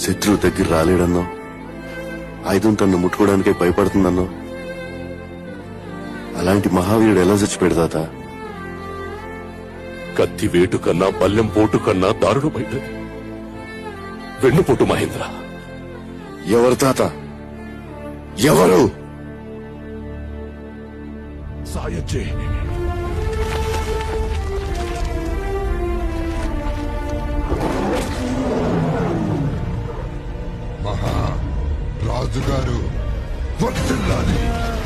శత్రువు దగ్గర రాలేడన్నో, ఆయుధం తన్ను ముట్టుకోవడానికే భయపడుతుందన్నో, అలాంటి మహావీరుడు ఎలా చచ్చిపోయాడు తాత? కత్తి వేటు కన్నా బల్లెం పోటు కన్నా దారుణమైనది వెన్నుపోటు మహేంద్ర. ఎవరు తాత? ఎవరు? సాయచ్చే. రాజుగారు వర్ధిల్లాలి.